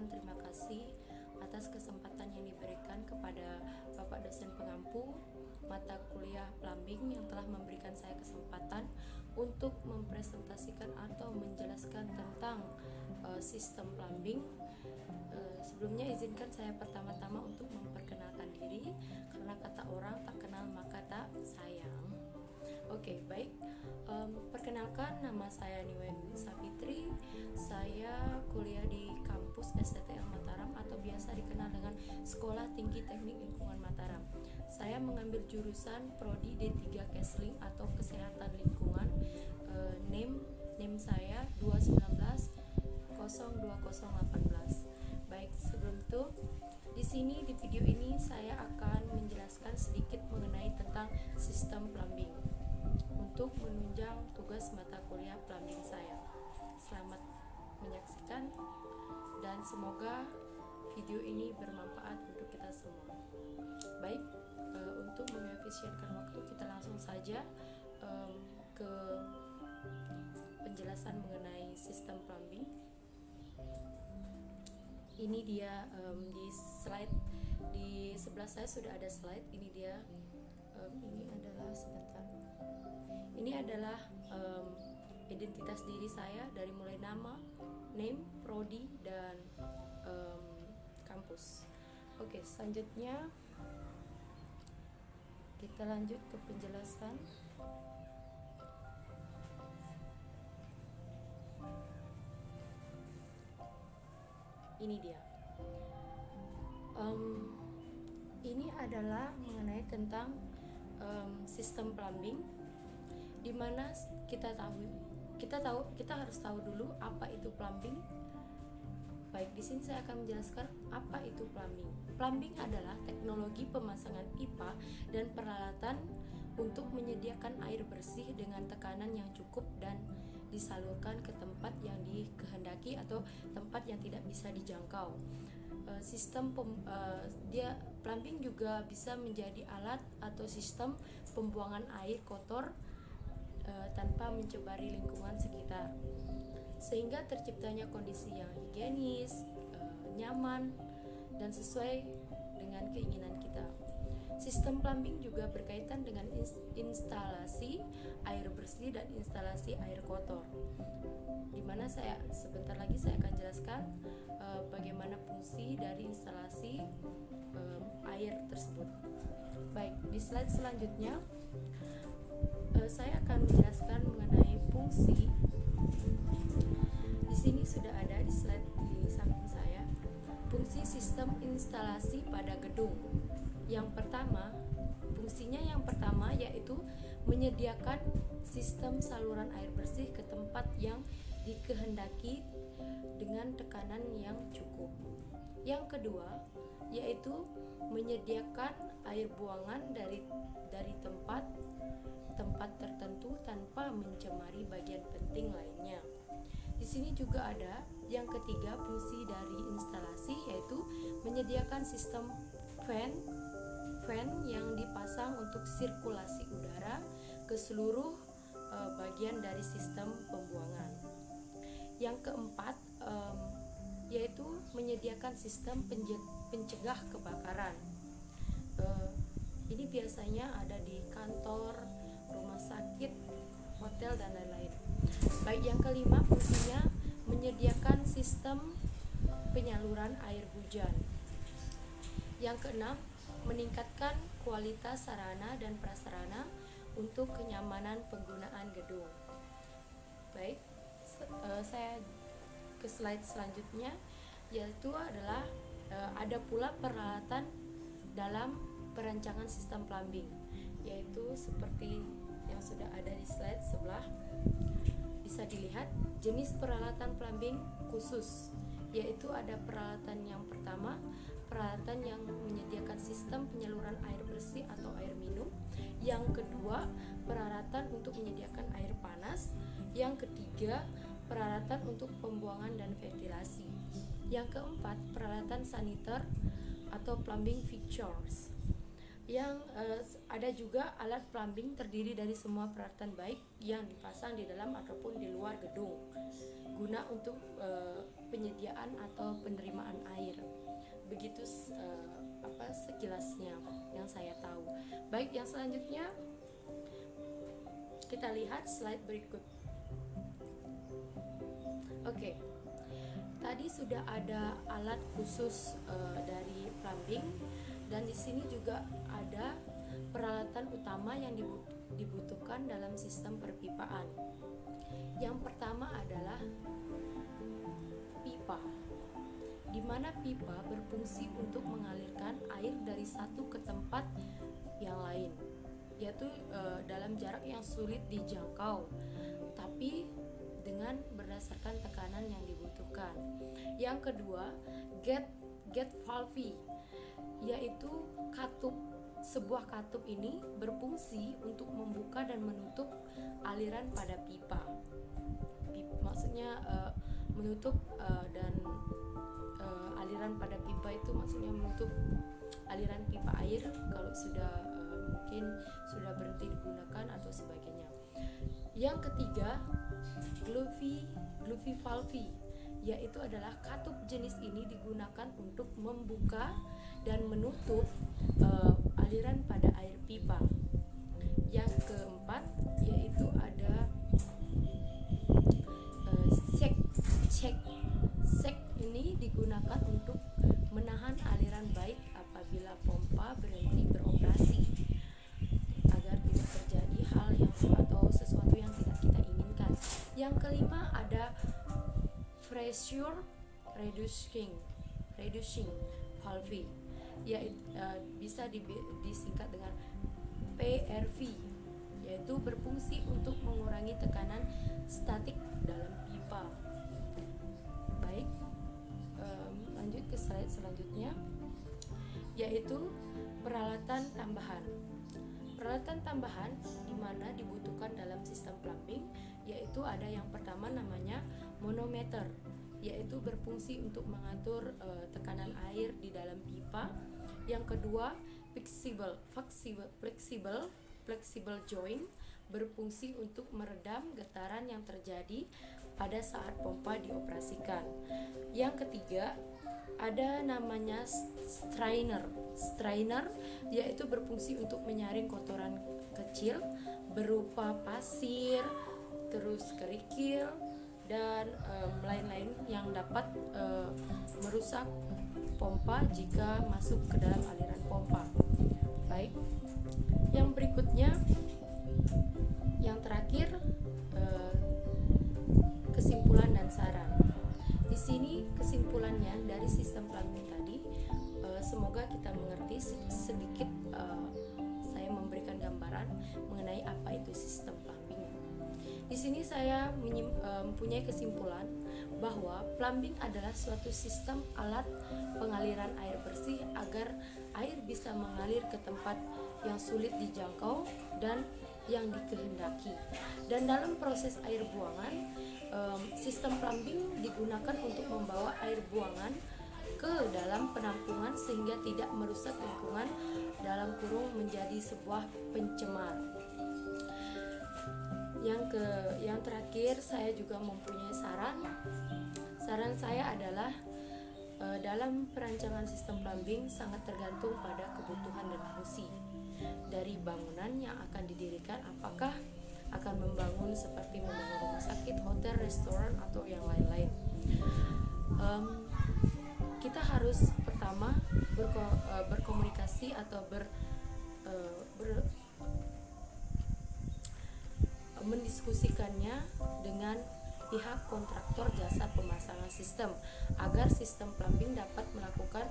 mengucapkan terima kasih atas kesempatan yang diberikan kepada Bapak dosen pengampu mata kuliah plumbing yang telah memberikan saya kesempatan untuk mempresentasikan atau menjelaskan tentang sistem plumbing. Sebelumnya izinkan saya pertama-tama untuk memperkenalkan diri, karena kata orang tak kenal maka tak sayang. Oke, baik. Perkenalkan, nama saya Niwen Safitri. Saya kuliah di kampus STTL Mataram atau biasa dikenal dengan Sekolah Tinggi Teknik Lingkungan Mataram. Saya mengambil jurusan Prodi D3 Kesling atau Kesehatan Lingkungan. Name saya 219 02018. Baik, sebelum itu di sini di video ini saya akan menjelaskan sedikit mengenai tentang sistem plumbing untuk menunjang tugas mata kuliah plumbing saya. Selamat menyaksikan dan semoga video ini bermanfaat untuk kita semua. Baik, untuk mengefisienkan waktu kita langsung saja ke penjelasan mengenai sistem plumbing. Ini dia di slide di sebelah saya sudah ada slide. Ini dia. Ini adalah sebentar. Ini adalah identitas diri saya dari mulai nama, name, prodi, dan kampus. Oke, selanjutnya kita lanjut ke penjelasan. Ini dia. Ini adalah mengenai tentang sistem plumbing, di mana kita harus tahu dulu apa itu plumbing. Baik, di sini saya akan menjelaskan apa itu plumbing. Plumbing adalah teknologi pemasangan pipa dan peralatan untuk menyediakan air bersih dengan tekanan yang cukup dan disalurkan ke tempat yang dikehendaki atau tempat yang tidak bisa dijangkau. Plumbing juga bisa menjadi alat atau sistem pembuangan air kotor tanpa mencemari lingkungan sekitar, sehingga terciptanya kondisi yang higienis, nyaman, dan sesuai dengan keinginan kita. Sistem plumbing juga berkaitan dengan instalasi air bersih dan instalasi air kotor, di mana sebentar lagi saya akan jelaskan bagaimana fungsi dari instalasi air tersebut. Baik, di slide selanjutnya saya akan menjelaskan mengenai fungsi. Di sini sudah ada di slide di samping saya, fungsi sistem instalasi pada gedung. Fungsinya yang pertama yaitu menyediakan sistem saluran air bersih ke tempat yang dikehendaki dengan tekanan yang cukup. Yang kedua yaitu menyediakan air buangan dari tempat tertentu tanpa mencemari bagian penting lainnya. Di sini juga ada yang ketiga, fungsi dari instalasi yaitu menyediakan sistem fan yang dipasang untuk sirkulasi udara ke seluruh bagian dari sistem pembuangan. Yang keempat yaitu menyediakan sistem pencegah kebakaran. Ini biasanya ada di kantor, rumah sakit, hotel, dan lain-lain. Baik, yang kelima fungsinya menyediakan sistem penyaluran air hujan. Yang keenam, meningkatkan kualitas sarana dan prasarana untuk kenyamanan penggunaan gedung. Baik, saya ke slide selanjutnya, yaitu adalah ada pula peralatan dalam perancangan sistem plumbing, yaitu seperti yang sudah ada di slide sebelah. Bisa dilihat jenis peralatan plumbing khusus, yaitu ada peralatan yang pertama, peralatan yang menyediakan sistem penyaluran air bersih atau air minum. Yang kedua, peralatan untuk menyediakan air panas. Yang ketiga, peralatan untuk pembuangan dan ventilasi. Yang keempat, peralatan saniter atau plumbing fixtures. Ada juga alat plumbing terdiri dari semua peralatan baik yang dipasang di dalam ataupun di luar gedung guna untuk penyediaan atau penerimaan air. Begitu sekilasnya yang saya tahu. Baik, yang selanjutnya kita lihat slide berikut. Oke. Tadi sudah ada alat khusus dari plumbing, dan di sini juga ada peralatan utama yang dibutuhkan dalam sistem perpipaan. Yang pertama adalah pipa, di mana pipa berfungsi untuk mengalirkan air dari satu ke tempat yang lain, yaitu dalam jarak yang sulit dijangkau, tapi dengan berdasarkan tekanan yang dibutuhkan. Yang kedua, gate valve, yaitu katup. Sebuah katup ini berfungsi untuk membuka dan menutup aliran pada pipa. Maksudnya menutup dan aliran pada pipa itu maksudnya menutup aliran pipa air kalau sudah mungkin sudah berhenti digunakan atau sebagainya. Yang ketiga, Glovi valve, yaitu adalah katup jenis ini digunakan untuk membuka dan menutup aliran pada air pipa. Yang keempat yaitu ada sek ini digunakan untuk menahan aliran baik apabila pompa berhenti beroperasi, agar tidak terjadi hal yang atau sesuatu yang tidak kita inginkan. Yang kelima ada pressure reducing valve, yaitu bisa disingkat dengan PRV, yaitu berfungsi untuk mengurangi tekanan statik dalam pipa. Baik, lanjut ke slide selanjutnya, yaitu peralatan tambahan. Peralatan tambahan di mana dibutuhkan dalam sistem plumbing, yaitu ada yang pertama namanya manometer, yaitu berfungsi untuk mengatur tekanan air di dalam pipa. Yang kedua, flexible joint, berfungsi untuk meredam getaran yang terjadi pada saat pompa dioperasikan. Yang ketiga, ada namanya strainer, yaitu berfungsi untuk menyaring kotoran kecil berupa pasir, terus kerikil, dan lain-lain yang dapat merusak pompa jika masuk ke dalam aliran pompa. Baik, yang berikutnya, yang terakhir, kesimpulan dan saran. Di sini kesimpulannya dari sistem plumbing tadi, semoga kita mengerti sedikit. Saya memberikan gambaran mengenai apa itu sistem plumbing. Di sini saya mempunyai kesimpulan bahwa plumbing adalah suatu sistem alat pengaliran air bersih agar air bisa mengalir ke tempat yang sulit dijangkau dan yang dikehendaki. Dan dalam proses air buangan, sistem plumbing digunakan untuk membawa air buangan ke dalam penampungan sehingga tidak merusak lingkungan, dalam kurung menjadi sebuah pencemar. Yang terakhir, saya juga mempunyai saran. Saran saya adalah dalam perancangan sistem plumbing sangat tergantung pada kebutuhan dan fungsi dari bangunan yang akan didirikan. Apakah akan membangun seperti membangun rumah sakit, hotel, restoran, atau yang lain-lain. Kita harus pertama berkomunikasi atau mendiskusikannya dengan pihak kontraktor jasa pemasangan sistem agar sistem plumbing dapat melakukan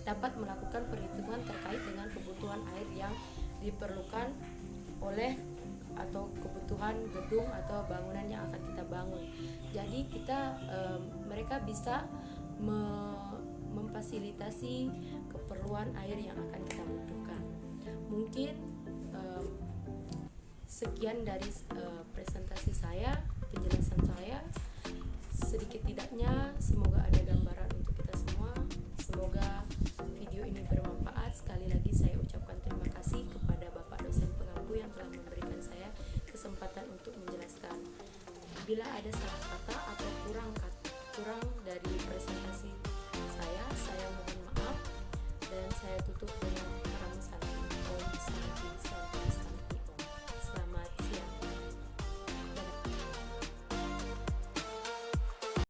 dapat melakukan perhitungan terkait dengan kebutuhan air yang diperlukan oleh atau kebutuhan gedung atau bangunan yang akan kita bangun. Jadi mereka bisa memfasilitasi keperluan air yang akan kita butuhkan. Mungkin sekian dari presentasi saya, penjelasan saya. Sedikit tidaknya semoga ada gambaran untuk kita semua. Semoga video ini bermanfaat. bila ada salah